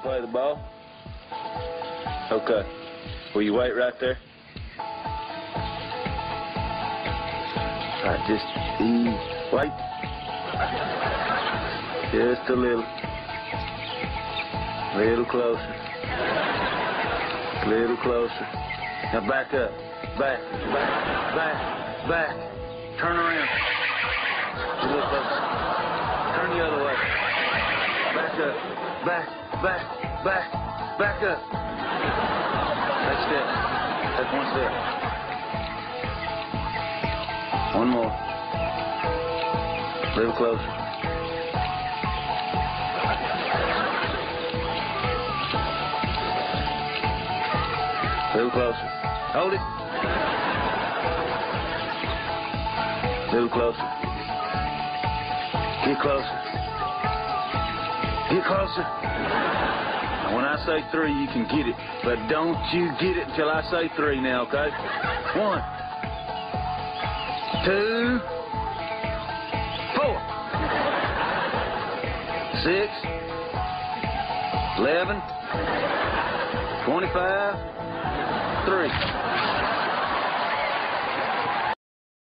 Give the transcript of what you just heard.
Play the ball? Okay. Will you wait right there? All right, just ease. Wait. Just a little. Little closer. Little closer. Now back up. Back. Turn around. A little closer. Turn the other way. Back up. Back up. Next step. Take one step. One more. A little closer. A little closer. Hold it. A little closer. Get closer. Get closer. When I say 3, you can get it. But don't you get it until I say 3 now, okay? 1, 2, 4, 6, 11, 25, 3.